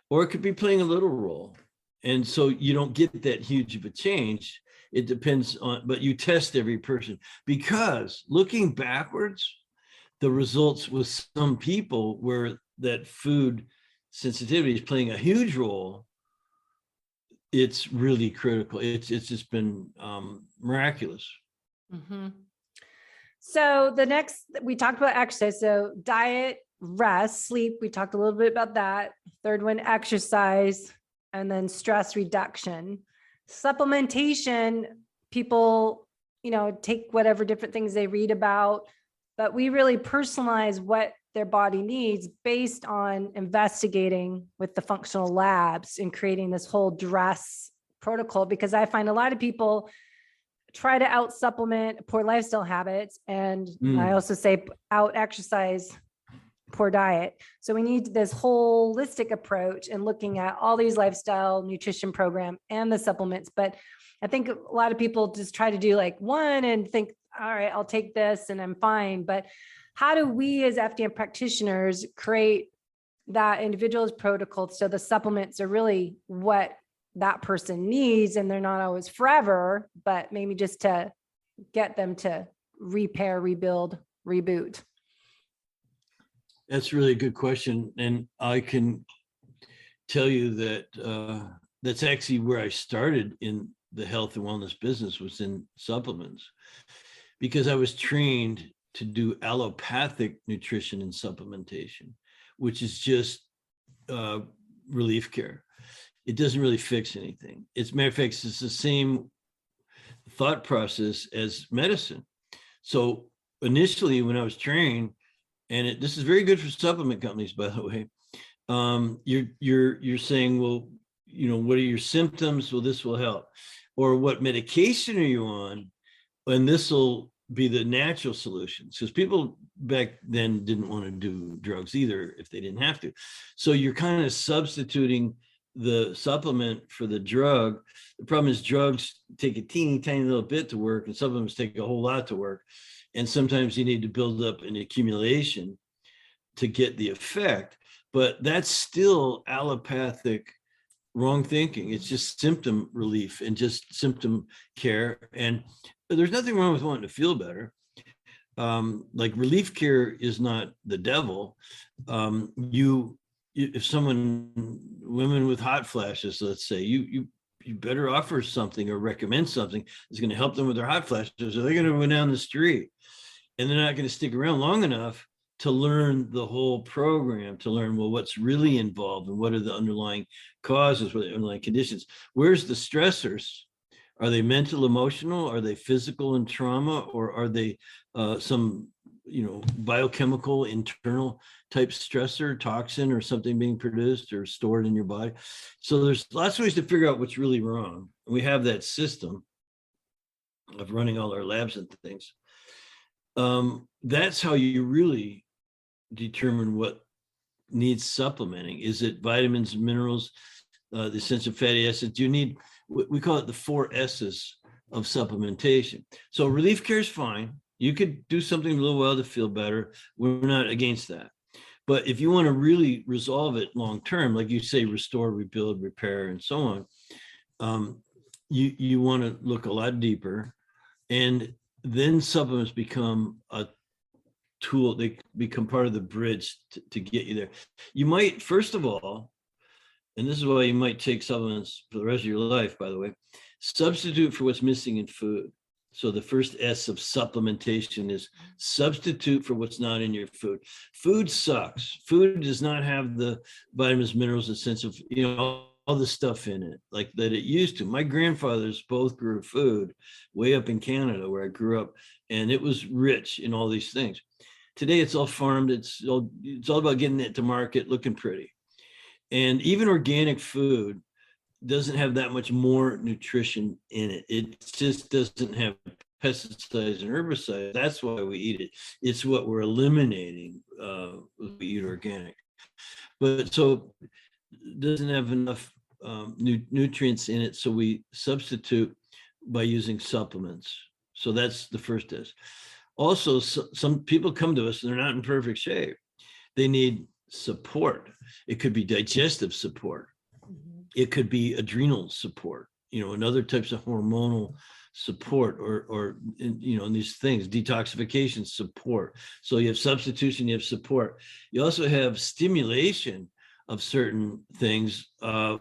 or it could be playing a little role. And so you don't get that huge of a change. It depends on, but you test every person, because looking backwards, the results with some people where that food sensitivity is playing a huge role, it's really critical. It's just been miraculous. Mm-hmm. So we talked about exercise. So diet, rest, sleep. We talked a little bit about that. Third one, exercise, and then stress reduction. Supplementation, people, take whatever different things they read about, but we really personalize what their body needs based on investigating with the functional labs and creating this whole dress protocol. Because I find a lot of people try to out supplement poor lifestyle habits. And I also say out exercise poor diet. So we need this holistic approach and looking at all these lifestyle nutrition program and the supplements. But I think a lot of people just try to do like one and think, all right, I'll take this and I'm fine. But how do we as FDN practitioners create that individualized protocol so the supplements are really what that person needs, and they're not always forever, but maybe just to get them to repair, rebuild, reboot? That's really a good question. And I can tell you that that's actually where I started in the health and wellness business, was in supplements, because I was trained to do allopathic nutrition and supplementation, which is just relief care. It doesn't really fix anything. It's matter of fact, it's the same thought process as medicine. So initially, when I was trained, and this is very good for supplement companies, by the way, you're saying, well, what are your symptoms? Well, this will help. Or what medication are you on? And this will be the natural solutions, because people back then didn't want to do drugs either if they didn't have to. So you're kind of substituting the supplement for the drug. The problem is drugs take a teeny tiny little bit to work, and supplements take a whole lot to work. And sometimes you need to build up an accumulation to get the effect, but that's still allopathic wrong thinking. It's just symptom relief and just symptom care. And there's nothing wrong with wanting to feel better. Like relief care is not the devil. If women with hot flashes, let's say, you better offer something or recommend something that's going to help them with their hot flashes, or they're going to go down the street and they're not going to stick around long enough to learn the whole program, to learn, well, what's really involved and what are the underlying causes, what are the underlying conditions, where's the stressors? Are they mental, emotional? Are they physical and trauma? Or are they some, biochemical internal type stressor, toxin, or something being produced or stored in your body? So there's lots of ways to figure out what's really wrong. We have that system of running all our labs and things. That's how you really determine what needs supplementing. Is it vitamins, minerals, the essential fatty acids? Do you need, we call it the 4 S's of supplementation. So relief care is fine. You could do something a little while to feel better. We're not against that. But if you want to really resolve it long term, like you say, restore, rebuild, repair, and so on, you want to look a lot deeper. And then supplements become a tool. They become part of the bridge to get you there. You might, first of all, and this is why you might take supplements for the rest of your life, by the way, substitute for what's missing in food. So the first S of supplementation is substitute for what's not in your food. Food sucks. Food does not have the vitamins, minerals, essential, all the stuff in it like that it used to. My grandfathers both grew food way up in Canada where I grew up, and it was rich in all these things. Today it's all farmed. It's all about getting it to market, looking pretty. And even organic food doesn't have that much more nutrition in it. It just doesn't have pesticides and herbicides. That's why we eat it. It's what we're eliminating when we eat organic. But so it doesn't have enough nutrients in it, so we substitute by using supplements. So that's the first S. Also, some people come to us and they're not in perfect shape. They need support. It could be digestive support. It could be adrenal support, and other types of hormonal support, or in these things, detoxification support. So you have substitution, you have support. You also have stimulation of certain things,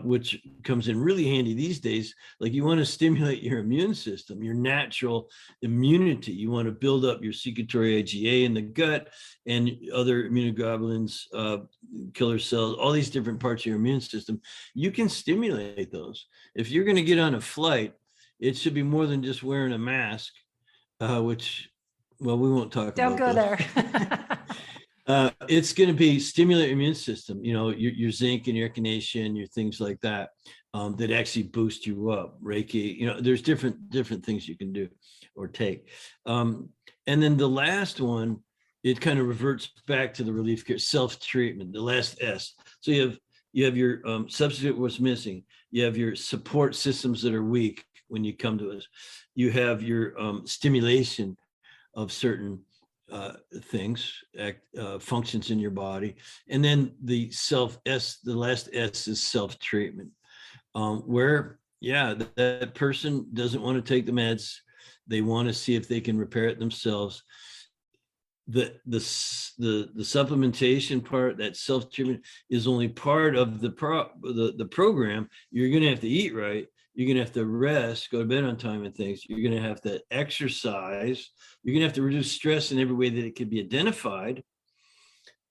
which comes in really handy these days. Like you want to stimulate your immune system, your natural immunity. You want to build up your secretory IgA in the gut and other immunoglobulins, killer cells, all these different parts of your immune system. You can stimulate those. If you're going to get on a flight, it should be more than just wearing a mask, which, well, we won't talk Don't about. Don't go there. It's going to be stimulate your immune system, your zinc and your echinacea, your things like that, that actually boost you up. Reiki, there's different things you can do or take. And then the last one, it kind of reverts back to the relief care, self-treatment, the last S. So you have your substitute what's missing. You have your support systems that are weak when you come to us. You have your stimulation of certain things, functions in your body. And then the last S is self-treatment, where, that person doesn't want to take the meds. They want to see if they can repair it themselves. The supplementation part, that self-treatment, is only part of the program. You're going to have to eat right. You're going to have to rest, go to bed on time and things. You're going to have to exercise. You're going to have to reduce stress in every way that it can be identified.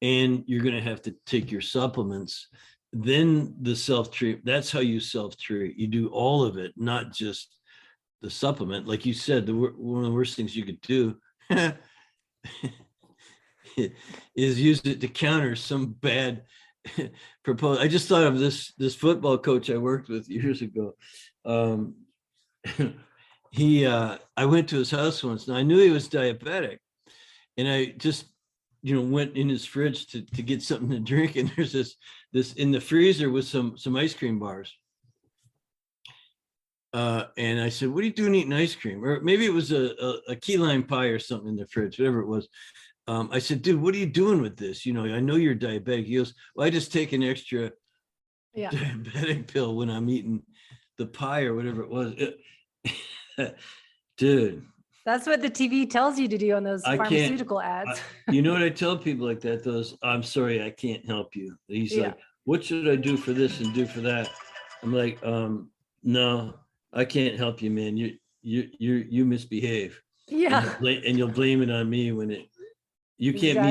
And you're going to have to take your supplements. Then the self-treat, that's how you self-treat. You do all of it, not just the supplement. Like you said, one of the worst things you could do is use it to counter some bad proposal. I just thought of this football coach I worked with years ago. I went to his house once, and I knew he was diabetic, and I just went in his fridge to get something to drink, and there's this in the freezer with some ice cream bars. And I said, "What are you doing eating ice cream?" Or maybe it was a key lime pie or something in the fridge, whatever it was. I said, "Dude, what are you doing with this? I know you're diabetic." He goes, "Well, I just take an extra diabetic pill when I'm eating the pie or whatever it was." Dude, that's what the TV tells you to do on those pharmaceutical ads. You know what I tell people like that? I'm sorry, I can't help you. He's like, "What should I do for this and do for that?" I'm like, "No, I can't help you, man. You misbehave." Yeah. And you'll blame it on me when you can't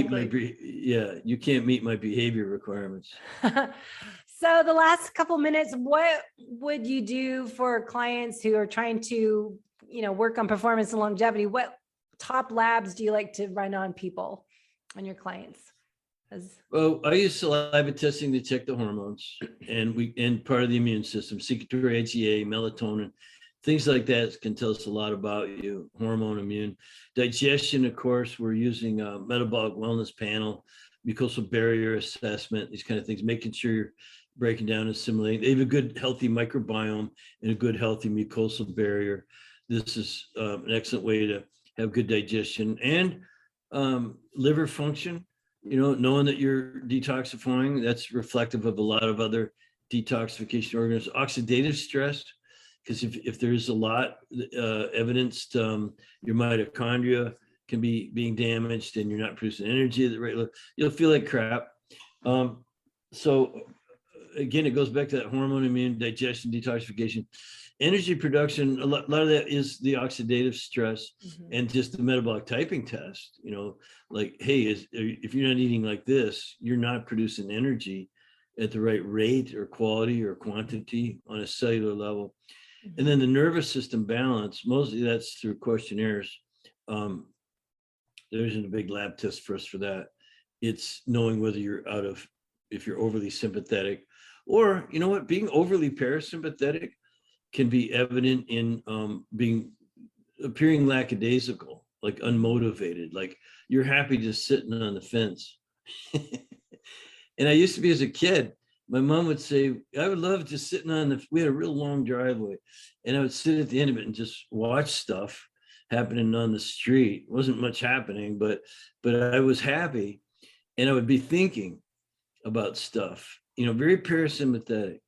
meet my behavior requirements. So the last couple minutes, what would you do for clients who are trying to, work on performance and longevity? What top labs do you like to run on people, on your clients? Well, I use saliva testing to check the hormones, and part of the immune system, secretory IgA, melatonin, things like that can tell us a lot about you. Hormone, immune, digestion. Of course, we're using a metabolic wellness panel, mucosal barrier assessment, these kind of things, making sure you're breaking down, assimilating. They have a good, healthy microbiome and a good, healthy mucosal barrier. This is an excellent way to have good digestion and liver function. Knowing that you're detoxifying, that's reflective of a lot of other detoxification organs. Oxidative stress, because if there's a lot evidenced, your mitochondria can be being damaged and you're not producing energy at the right level, you'll feel like crap. So again, it goes back to that hormone, immune, digestion, detoxification. Energy production, a lot of that is the oxidative stress and just the metabolic typing test. Like, hey, if you're not eating like this, you're not producing energy at the right rate or quality or quantity on a cellular level. And then the nervous system balance, mostly that's through questionnaires. There isn't a big lab test for us for that. It's knowing whether if you're overly sympathetic, or being overly parasympathetic can be evident in appearing lackadaisical, like unmotivated, like you're happy just sitting on the fence. And I used to be, as a kid, my mom would say, I would love just sitting we had a real long driveway, and I would sit at the end of it and just watch stuff happening on the street. It wasn't much happening, but I was happy, and I would be thinking about stuff, very parasympathetic.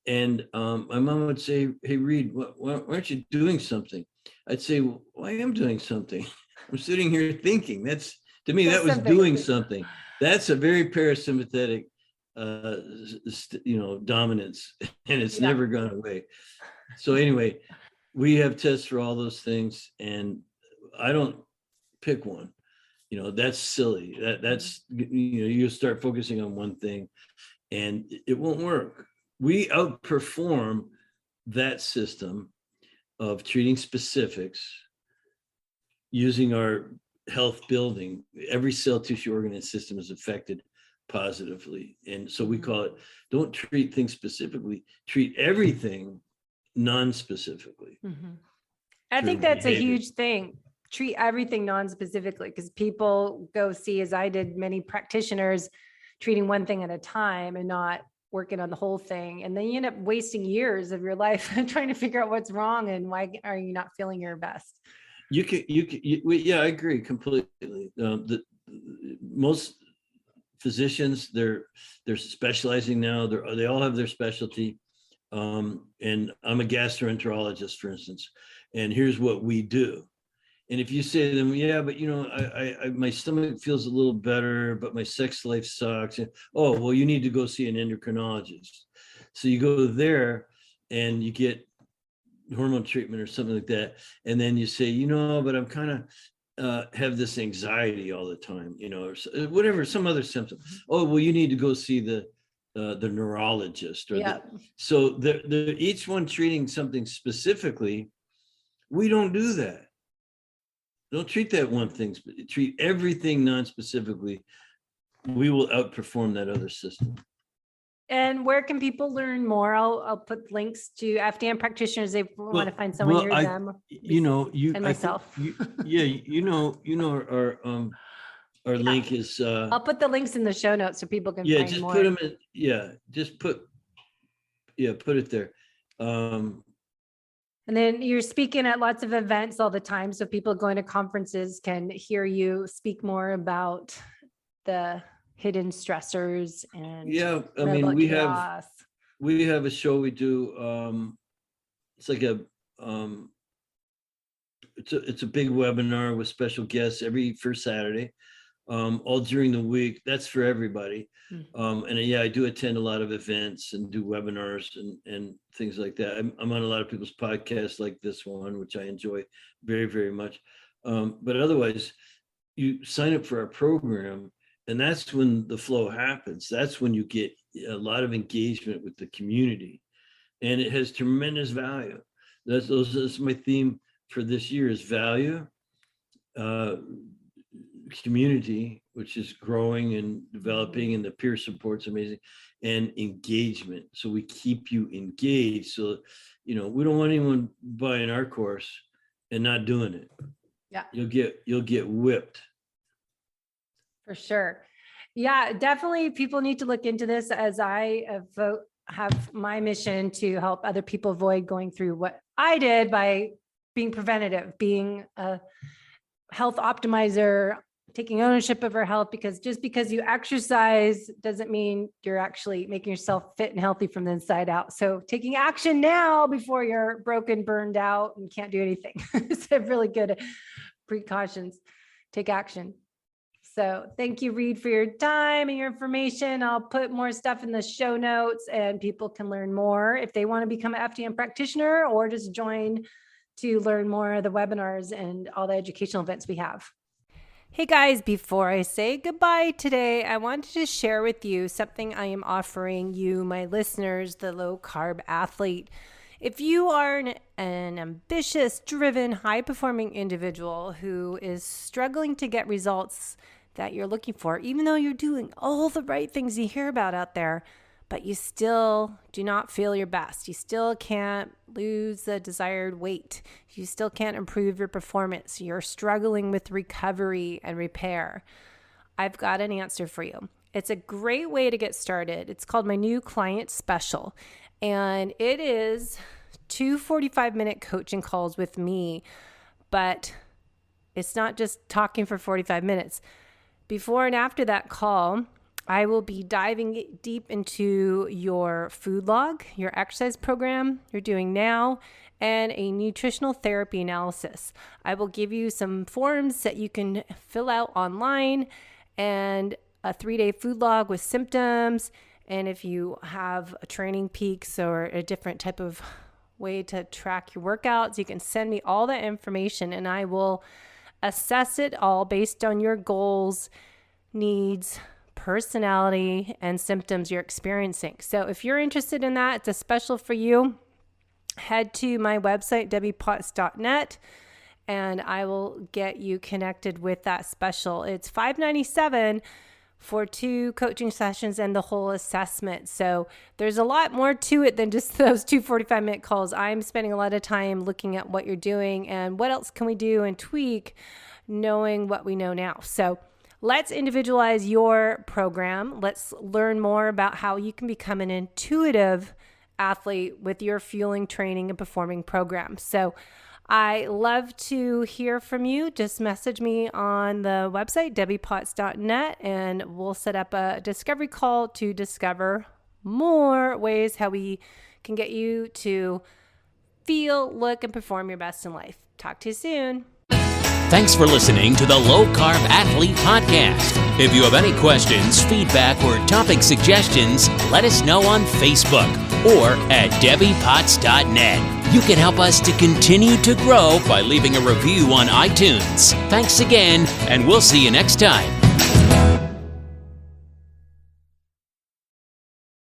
And my mom would say, "Hey, Reed, why aren't you doing something?" I'd say, "Well, I am doing something. I'm sitting here thinking." To me, that was doing something. That's a very parasympathetic, dominance, and it's never gone away. So anyway, we have tests for all those things, and I don't pick one. That's silly. That's you start focusing on one thing, and it won't work. We outperform that system of treating specifics using our health building. Every cell, tissue, organ, and system is affected positively. And so we call it, don't treat things specifically, treat everything non-specifically. I think that's a huge thing. Treat everything non-specifically, because people go see, as I did, many practitioners treating one thing at a time and not working on the whole thing. And then you end up wasting years of your life trying to figure out what's wrong and why are you not feeling your best. Yeah, I agree completely. Most physicians, they're specializing now. They all have their specialty. And I'm a gastroenterologist, for instance, and here's what we do. And if you say to them, "Yeah, but I my stomach feels a little better, but my sex life sucks." "Oh, well, you need to go see an endocrinologist." So you go there and you get hormone treatment or something like that. And then you say, "But I'm kind of have this anxiety all the time, or whatever, some other symptom." "Oh, well, you need to go see the neurologist." So they're each one treating something specifically. We don't do that. Don't treat that one thing, treat everything non-specifically. We will outperform that other system. And where can people learn more? I'll put links to FDN practitioners if they want to find someone near them. You and myself. Our Our link is I'll put the links in the show notes so people can find just more. put them in. Just put it there. And then you're speaking at lots of events all the time, so people going to conferences can hear you speak more about the hidden stressors and I mean, chaos. we have a show we do. It's like it's a big webinar with special guests every first Saturday, all during the week. That's for everybody. And I do attend a lot of events and do webinars and things like that. I'm on a lot of people's podcasts like this one, which I enjoy very, very much. But otherwise, you sign up for our program, and that's when the flow happens. That's when you get a lot of engagement with the community, and it has tremendous value. That's my theme for this year is value, community, which is growing and developing, and the peer support's amazing, and engagement. So we keep you engaged. So, we don't want anyone buying our course and not doing it. Yeah. You'll get whipped. For sure. Yeah, definitely people need to look into this, as I have my mission to help other people avoid going through what I did by being preventative, being a health optimizer, taking ownership of our health, because just because you exercise doesn't mean you're actually making yourself fit and healthy from the inside out. So taking action now before you're broken, burned out, and can't do anything. It's a really good precautions. Take action. So thank you, Reed, for your time and your information. I'll put more stuff in the show notes, and people can learn more if they want to become an FDN practitioner or just join to learn more of the webinars and all the educational events we have. Hey guys, before I say goodbye today, I wanted to share with you something I am offering you, my listeners, the low carb athlete. If you are an ambitious, driven, high-performing individual who is struggling to get results that you're looking for, even though you're doing all the right things you hear about out there, but you still do not feel your best. You still can't lose the desired weight. You still can't improve your performance. You're struggling with recovery and repair. I've got an answer for you. It's a great way to get started. It's called my new client special, and it is 2 45-minute coaching calls with me, but it's not just talking for 45 minutes. Before and after that call, I will be diving deep into your food log, your exercise program you're doing now, and a nutritional therapy analysis. I will give you some forms that you can fill out online, and a 3-day food log with symptoms. And if you have training peaks or a different type of way to track your workouts, you can send me all that information, and I will assess it all based on your goals, needs, personality, and symptoms you're experiencing. So if you're interested in that, it's a special for you. Head to my website, debbiepotts.net, and I will get you connected with that special. It's $597 for 2 coaching sessions and the whole assessment. So there's a lot more to it than just those 2 45-minute calls. I'm spending a lot of time looking at what you're doing and what else can we do and tweak, knowing what we know now. So let's individualize your program. Let's learn more about how you can become an intuitive athlete with your fueling, training, and performing program. So I love to hear from you. Just message me on the website, debbiepotts.net, and we'll set up a discovery call to discover more ways how we can get you to feel, look, and perform your best in life. Talk to you soon. Thanks for listening to the Low Carb Athlete Podcast. If you have any questions, feedback, or topic suggestions, let us know on Facebook or at debbiepotts.net. You can help us to continue to grow by leaving a review on iTunes. Thanks again, and we'll see you next time.